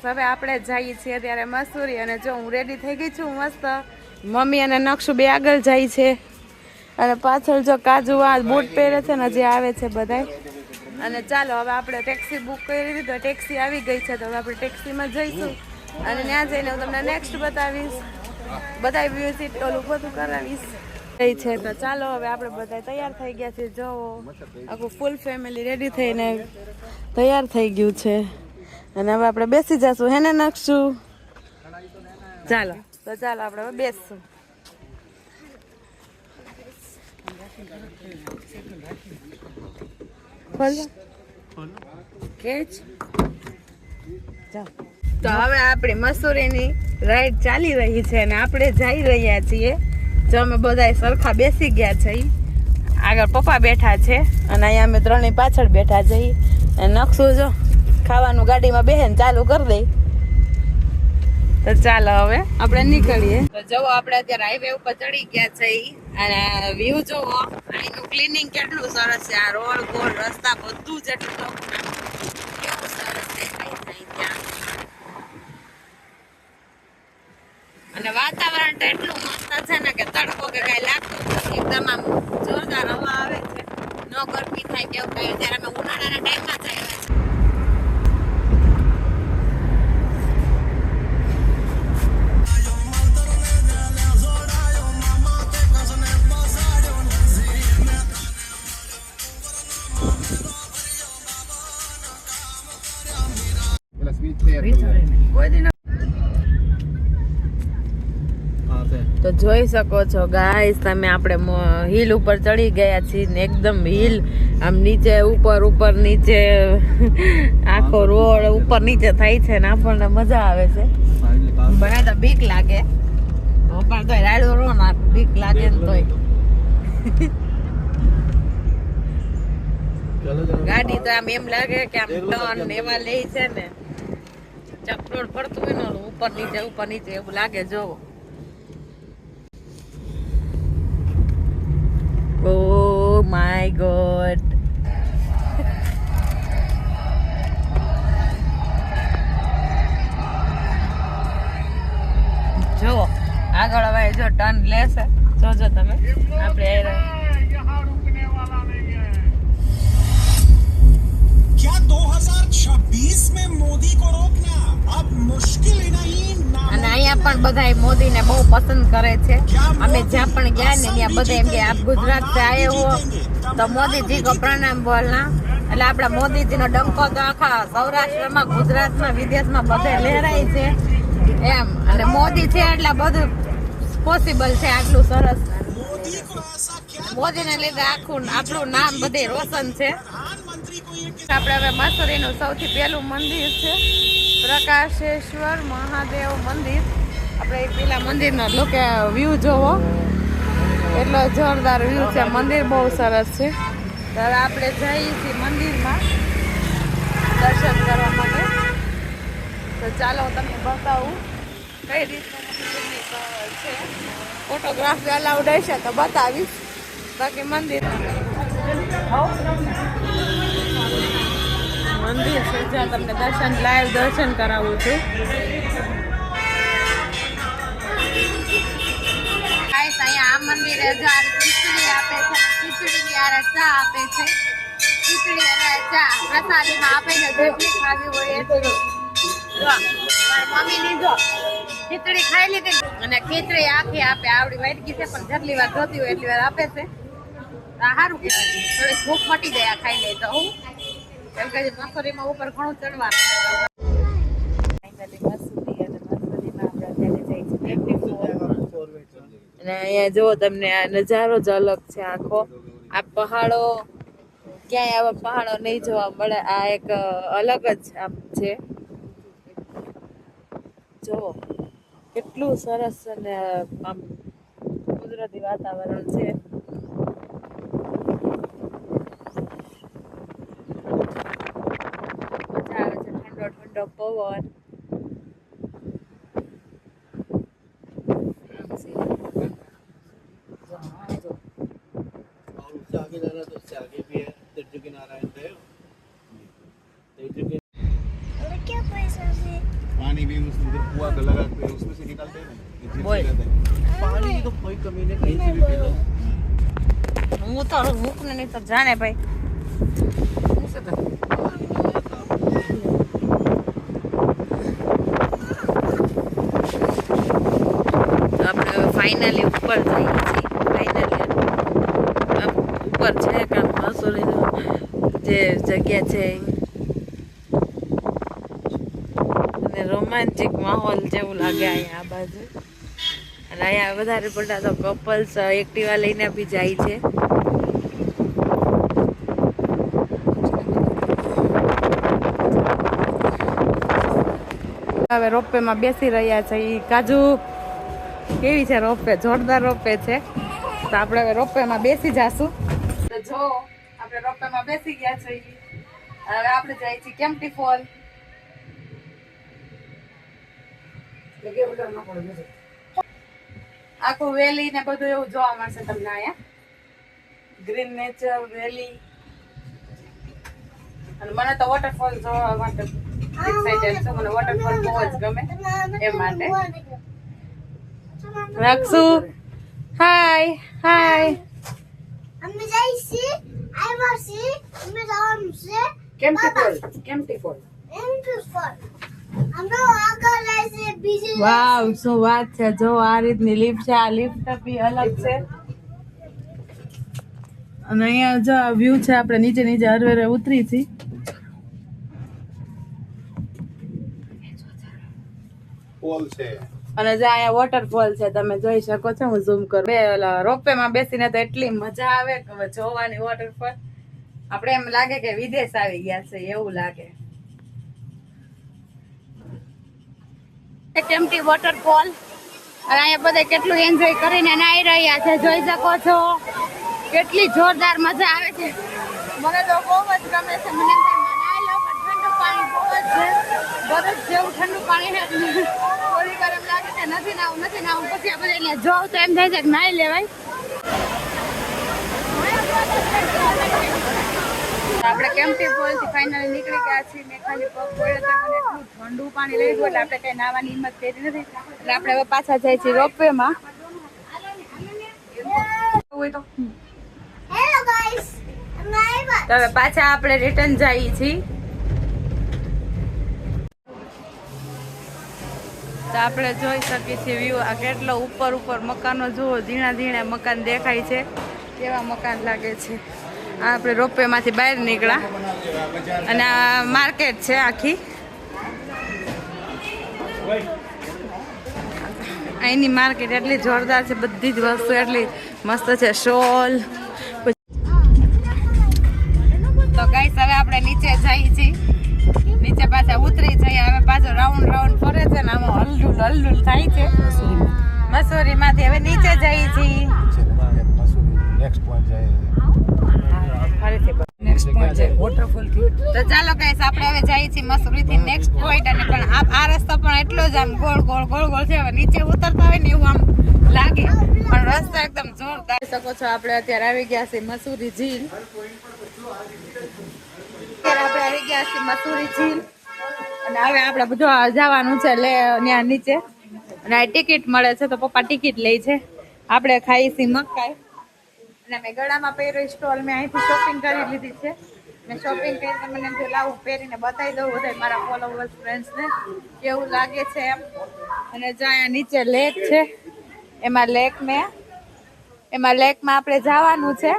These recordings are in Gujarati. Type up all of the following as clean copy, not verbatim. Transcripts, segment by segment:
હવે આપણે જઈએ છીએ ત્યારે મસૂરી અને જો હું રેડી થઈ ગઈ છું મસ્ત. મમ્મી અને નકશુ બે આગળ જાય છે અને પાછળ જો કાજુ આ બૂટ પહેરે છે ને હજી આવે છે બધાય. અને ચાલો હવે આપણે ટેક્સી બુક કરી દીધી તો ટેક્સી આવી ગઈ છે તો હવે આપણે ટેક્સીમાં જઈશું અને ત્યાં જઈને હું તમને નેક્સ્ટ બતાવીશ. બધા વિઝિટ ઓલું બધું કરાવીશ છે. તો ચાલો હવે આપણે બધા તૈયાર થઈ ગયા છે. જો આખું ફૂલ ફેમિલી રેડી થઈને તૈયાર થઈ ગયું છે અને હવે આપણે બેસી જશું. હે ને નકશું? ચાલો તો ચાલો આપણે હવે બેસશું. તો હવે આપણી મસૂરીની રાઈડ ચાલી રહી છે અને આપણે જઈ રહ્યા છીએ. જો અમે બધા સરખા બેસી ગયા છે. આગળ પપ્પા બેઠા છે અને અહીંયા અમે ત્રણેય પાછળ બેઠા જઈએ. અને નકશું જો ખાવાનું ગાડીમાં બેસે ને ચાલુ કરી દઈ. તો ચાલો હવે આપણે નીકળીએ. તો જવો આપણે અત્યારે હાઈવે ઉપર ચડી ગયા છે અને વ્યૂ જોવો. અહીંનું ક્લીનિંગ કેટલું સરસ છે. આ રોડ ગોળ રસ્તા બધું જ એટલું કેવું સરસ દેખાય છે ત્યાં. અને વાતાવરણ તો એટલું મસ્ત છે ને કે તડકો કે કઈ લાગતો નથી. એકદમ આમ જોરદાર હવા આવે છે. નો ગરમી થાય કેવું કઈ. ત્યારે અમે ઉનાળાના ટાઈમમાં જ આવ્યા છીએ. તો જોઈ શકો છો ગાઈસ તમે આપણે હિલ ઉપર ચડી ગયા છીએ ને એકદમ હિલ આમ નીચે ઉપર નીચે આખો રોડ ઉપર નીચે થાય છે ને આપણને મજા આવે છે. મને તો બીક લાગે પણ તોય રાડો રો ના બીક લાગે ને તોય ગાડી તો આમ એમ લાગે કે આમ ટર્ન એવા લે છે ને ચક્રોડ પડતું હોય ને ઉપર નીચે એવું લાગે. જોવો Oh my God. જો આગળ હવે જો ટર્ન લેશે જોજો તમે. આપણે क्या 2026 में मोदी को रोकना अब मुश्किल ही नहीं. અને અહીંયા પણ બધા મોદીને બહુ પસંદ કરે છે. અમે જ્યાં પણ ગયા ને ત્યાં બધા એમ કે આપ ગુજરાત से आए हो તો મોદીજી કો પ્રણામ બોલના. એટલે આપણા મોદીજીનો ડંકો તો આખા સૌરાષ્ટ્રમાં ગુજરાતમાં વિદેશમાં બધે લહેરાય છે એમ. અને મોદી છે એટલે બધું પોસિબલ છે. આટલું સરસ મોદીને લીધે આખું આપણું નામ બધે રોશન છે. આપણે હવે મસૂરીનું સૌથી પહેલું મંદિર છે પ્રકાશેશ્વર મહાદેવ મંદિર. આપણે પેલા મંદિરનો વ્યૂ જોવો એટલો જોરદાર વ્યૂ છે. મંદિર બહુ સરસ છે. તો હવે આપણે જઈએ છીએ મંદિરમાં દર્શન કરવા માટે. તો ચાલો તમને બતાવું કઈ રીતનું છે. ફોટોગ્રાફી અલાઉડ હશે તો બતાવીશ. બાકી મંદિર છે જ્યાં તમને લાઈવ દર્શન કરાવું છું. અહીંયા આ મંદિરે ખીચડી આપે છે. ખીચડી યાર ચા આપે છે. ખીચડી અને ચા પ્રસાદીમાં આપે છે. જેટલી ખાવી હોય એટલી. મમ્મી લીધો ખીચડી ખાઈ લીધી અને ખીચડી આખી આપે. આવડી વાટકી છે પણ જેટલી વાર જોતી હોય એટલી વાર આપે છે. સારું કહેવાય. થોડી ભૂખ મટી જાય ખાઈ લે તો. હું એમ કે મસૂરીમાં ઉપર ઘણું ચડવાનું. અને અહીંયા જો તમને આ નજારો જ અલગ છે આખો. આ પહાડો ક્યાંય આવા પહાડો નહીં જોવા મળે. આ એક અલગ જ આમ છે. જો કેટલું સરસ અને આમ કુદરતી વાતાવરણ છે. મજા આવે છે. ઠંડો પવન. आगे जाना तो उससे आगे भी है तिरजुगी नारायण देव. क्या पैसा से पानी भी उधर कुआं लगा के उसमें से निकालते हैं ना, बोल। पानी की तो कोई कमी नहीं, कहीं से भी पी लो। હું તો ભૂખ ને નહીં તો જાણે ભાઈ આપણે ફાઇનલી ઉપર જઈએ છીએ ફાઇનલી ઉપર છે કામ મસૂરીનું જે જગ્યા છે અને રોમાંચિક માહોલ જેવું લાગે અહીંયા આ બાજુ અને અહીંયા વધારે પડતા તો કપલ્સ એક્ટિવા લઈને બી જાય છે હવે રોપવે માં બેસી રહ્યા છે ઈ કાજુ કેવી છે રોપવે જોરદાર રોપવે છે તો આપણે હવે રોપવે માં બેસી જાશું તો જો આપણે રોપવે માં બેસી ગયા છે હવે આપણે જઈએ છીએ કેમ્પટી ફોલ આખું વેલી ને બધું એવું જોવા મળશે તમને અહીંયા ગ્રીન નેચર વેલી અને મને તો વોટરફોલ જોવા માટે એક્સાઇટેડ છું મને વોટરફોલ બહુ જ ગમે એ માટે રાખશું હાય હાય અમે જઈશી આઈવાસી અમે જવાનું છે કેમ્પટી ફોલ અમે આગળ જઈશે બીજી વાવ શું વાત છે જો આ રીતની લિફ્ટ છે આ લિફ્ટ બી અલગ છે અને અહીંયા જો આ વ્યૂ છે આપણે નીચે નીચે હરવેરે ઉતરી છી પોલ છે અને જે અહીંયા વોટરફોલ છે તમે જોઈ શકો છો હું ઝૂમ કરું બે રોપવે માં બેસીને તો એટલી મજા આવે કે હવે જોવાની વોટરફોલ આપણે એમ લાગે કે વિદેશ આવી ગયા છે એવું લાગે કેમ્પટી વોટરફોલ અને અહીંયા બધા કેટલું એન્જોય કરીને નાહી રહ્યા છે જોઈ શકો છો કેટલી જોરદાર મજા આવે છે મને તો બહુ જ ગમે છે મને એમ થાય નાહી લો પણ ઠંડુ પાણી બહુ જ છે બરફ જેવું ઠંડુ પાણી છે થોડી વાર એમ લાગે છે નથી નાવું પછી આ બધા અહીંયા જોવ તો એમ થાય છે કે નાહી લેવાય આપણે કેમ્પટી ફોલ થી ફાઇનલી નીકળી ગયા છીએ મેં ખાલી પગ પડ્યો તો મને એટલું ઠંડુ પાણી લઈ ગયું એટલે આપણે કઈ નાવાની હિંમત કરી નથી એટલે આપણે હવે પાછા જઈએ છીએ રોપવે માં હેલો ગાઈસ અમે આવ્યા તો હવે પાછા આપણે રિટર્ન જઈએ છીએ તો આપણે જોઈ શકીએ છીએ વ્યૂ આ કેટલો ઉપર મકાનો જુઓ ઝીણા મકાન દેખાય છે કેવા મકાન લાગે છે આ આપણે રોપવે માંથી બહાર નીકળ્યા અને આ માર્કેટ છે આખી અહીંની માર્કેટ એટલી જોરદાર છે બધી જ વસ્તુ એટલી મસ્ત છે શોલ તો ગાઈસ હવે આપણે નીચે જઈએ છીએ નીચે પાછા ઉતરી જઈએ હવે પાછો રાઉન્ડ ફરે છે ને આમાં હલડુલ થાય છે મસૂરી માંથી હવે નીચે જઈએ છીએ નેક્સ્ટ પોઈન્ટ જાય તો ચાલો ગાઈસ આપણે હવે જઈએ છીએ મસૂરી થી નેક્સ્ટ પોઈન્ટ અને પણ આ રસ્તો પણ એટલો જ આમ ગોળ છે હવે નીચે ઉતરતા હોય ને એવું આમ લાગે પણ રસ્તો એકદમ જોરદાર શકો છો આપણે અત્યારે આવી ગયા છીએ મસૂરી ઝીલ અને હવે આપણે બધું જવાનું છે ત્યાં નીચે અને આ ટિકિટ મળે છે તો પપ્પા ટિકિટ લે છે આપણે ખાઈ છીએ મકાઈ અને મેં ગળામાં પહેરી સ્ટોલ મેં અહીંથી શોપિંગ કરી લીધી છે મેં શોપિંગ કરીને મને એમ લાવું પહેરીને બતાવી દઉં બધા મારા ફોલોવર્સ ફ્રેન્ડ્સને કેવું લાગે છે એમ અને જ્યાં નીચે લેક છે એમાં લેકમાં આપણે જવાનું છે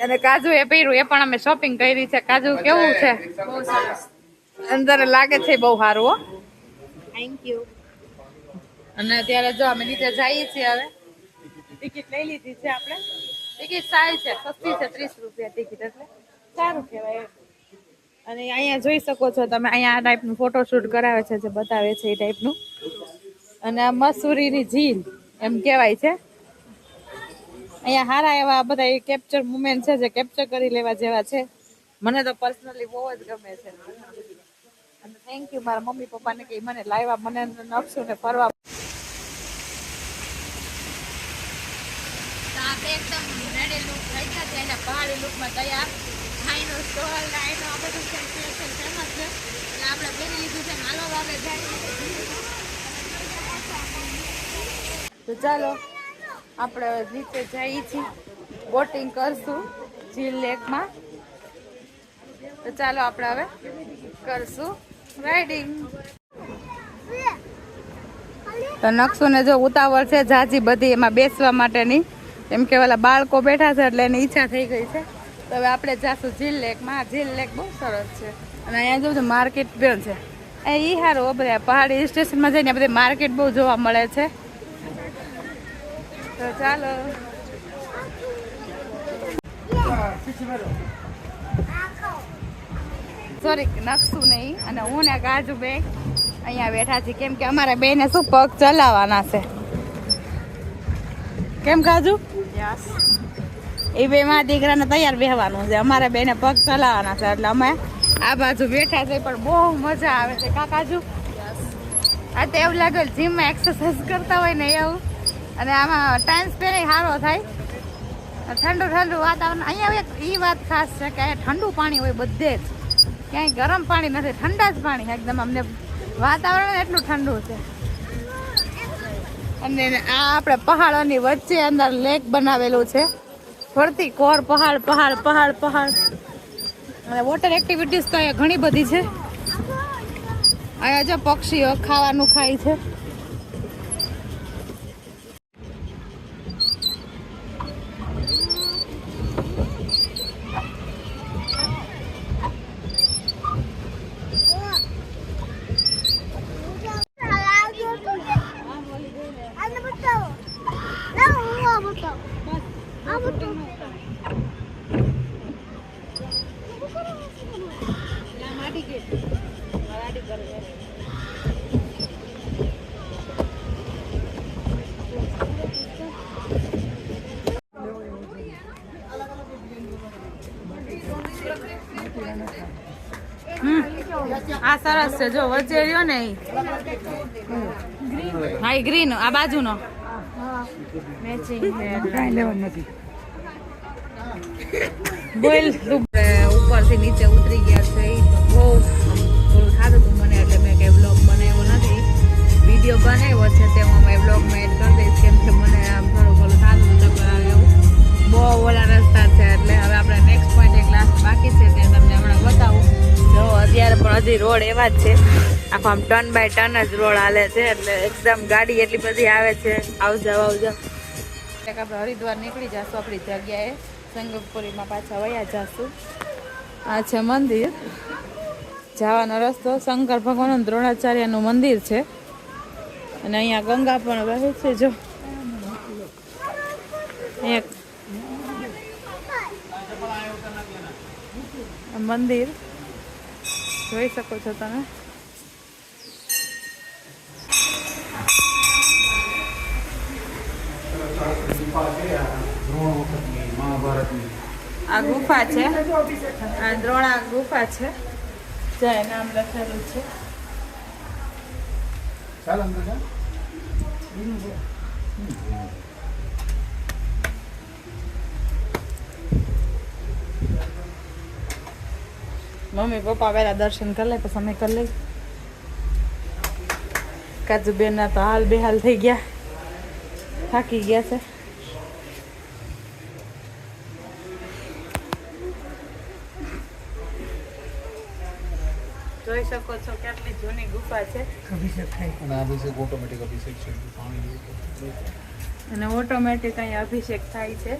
અને કાજુ એ પહેર્યું એ પણ અમે શોપિંગ કરી છે કાજુ કેવું છે બહુ સરસ અંદર લાગે છે બહુ સારું હો થેન્ક યુ અને અત્યારે જો અમે નીચે જઈએ છીએ હવે ટિકિટ લઈ લીધી છે આપણે ટિકિટ સારી છે સસ્તી છે 30 રૂપિયા ટિકિટ એટલે સારું કહેવાય અને અહીંયા જોઈ શકો છો તમે અહીંયા આ ટાઈપનું ફોટોશૂટ કરાવે છે જે બતાવે છે એ ટાઈપનું અને આ મસૂરીની ઝીલ એમ કહેવાય છે અહીંયા સારા એવા બધા કેપ્ચર મુમેન્ટ છે જે કેપ્ચર કરી લેવા જેવા છે મને તો પર્સનલી બહુ જ ગમે છે અને થેન્ક યુ મારા મમ્મી પપ્પાને કે મને લાવ્યા મને નકશું ને ફરવા એકદમ રેડી લુક રાખ્યા છે એના પહાડી લુકમાં તૈયાર આઈનો સ્ટોલ આઈનો આ બધું ફેમસ છે એટલે આપણે પહેરી લીધું છે હાલો તો ચાલો આપણે હવે નીચે જઈએ છીએ, બોટિંગ કરશું ઝીલ લેકમાં. તો ચાલો આપણે હવે કરશું રાઇડિંગ. તો નકશુને જો ઉતાવળ છે જાજી બધી એમાં બેસવા માટેની, એમ કે ઓલા બાળકો બેઠા છે એટલે એની ઈચ્છા થઈ ગઈ છે. તો હવે આપણે જાશું ઝીલ લેકમાં. ઝીલ લેક બહુ સરસ છે અને અહીંયા જોઉં માર્કેટ પણ છે. એ સારું બધા પહાડી હિલ સ્ટેશનમાં જઈને બધી માર્કેટ બહુ જોવા મળે છે. તો ચાલો સોરી નકશું નહીં અને હું ને કાજુ બે અહીંયા બેઠા છીએ, કેમ કે અમારા બેને શું પગ ચલાવવાના છે. કેમ કાજુ? એ બે માં દીકરાને તૈયાર બેહવાનું છે, અમારા બેને પગ ચલાવવાના છે એટલે અમે આ બાજુ બેઠા છે. પણ બહુ મજા આવે છે કાકાજુ. આ તો એવું લાગે જીમમાં એક્સરસાઇઝ કરતા હોય ને એવું. અને આમાં ટાઈમ સ્પેન્ડ સારો થાય. ઠંડુ ઠંડુ વાતાવરણ. અહીંયા એ વાત ખાસ છે કે અહીંયા ઠંડુ પાણી હોય બધે જ, ક્યાંય ગરમ પાણી નથી, ઠંડા જ પાણી એકદમ. અમને વાતાવરણ એટલું ઠંડુ છે. અને આ આપણે પહાડોની વચ્ચે અંદર લેક બનાવેલું છે, ફરતી કોર પહાડ પહાડ પહાડ પહાડ. અને વોટર એક્ટિવિટીઝ તો અહીંયા ઘણી બધી છે. અહીંયા જો પક્ષીઓ ખાવાનું ખાય છે. આ સરસ છે જો વચ્ચે રહ્યો ને હા એ ગ્રીન આ બાજુનો મેચિંગ કાંઈ લેવાનું નથી. બોલ ઉપરથી નીચે ઉતરી ગયા છે. બહુ થોડું થતું હતું મને એટલે મેં કઈ બ્લોગ બનાવ્યો નથી. વિડીયો બનાવ્યો છે તે હું અમે બ્લોગમાં એડ કરી દઈશ, કેમ કે મને આમ થોડું ઘણું થતું ચક્કર આવે એવું. બહુ ઓલા રસ્તા છે એટલે હવે આપણે નેક્સ્ટ પોઈન્ટ એક લાસ્ટ બાકી છે તે તમને હમણાં બતાવું. જો અત્યારે પણ હજી રોડ એવા જ છે, આખો આમ ટર્ન બાય ટર્ન જ રોડ હાલે છે એટલે એકદમ ગાડી એટલી બધી આવે છે. આવજાવ આવજાવ. આપણે હરિદ્વાર નીકળી જશું આપણી જગ્યાએ, સંગમપુરીમાં પાછા વયા જશું. આ છે મંદિર, જવાનો રસ્તો. શંકર ભગવાન દ્રોણાચાર્યનું મંદિર છે અને અહીંયા ગંગા પણ વહે છે. જો એક મંદિર જોઈ શકો છો તમે. આ ગુફા છે, આ દ્રોણા ગુફા છે, જય નામ લખેલું છે. મમ્મી પપ્પા પહેલા દર્શન કરી લે પછી અમે કરી લઈ. કાજુ બેન ના તો હાલ બેહાલ થઈ ગયા, થાકી ગયા છે. જોઈ શકો છો કેટલી જૂની ગુફા છે. અભિષેક ઓટોમેટિક અભિષેક છે, અને ઓટોમેટિક અહીંયા અભિષેક થાય છે.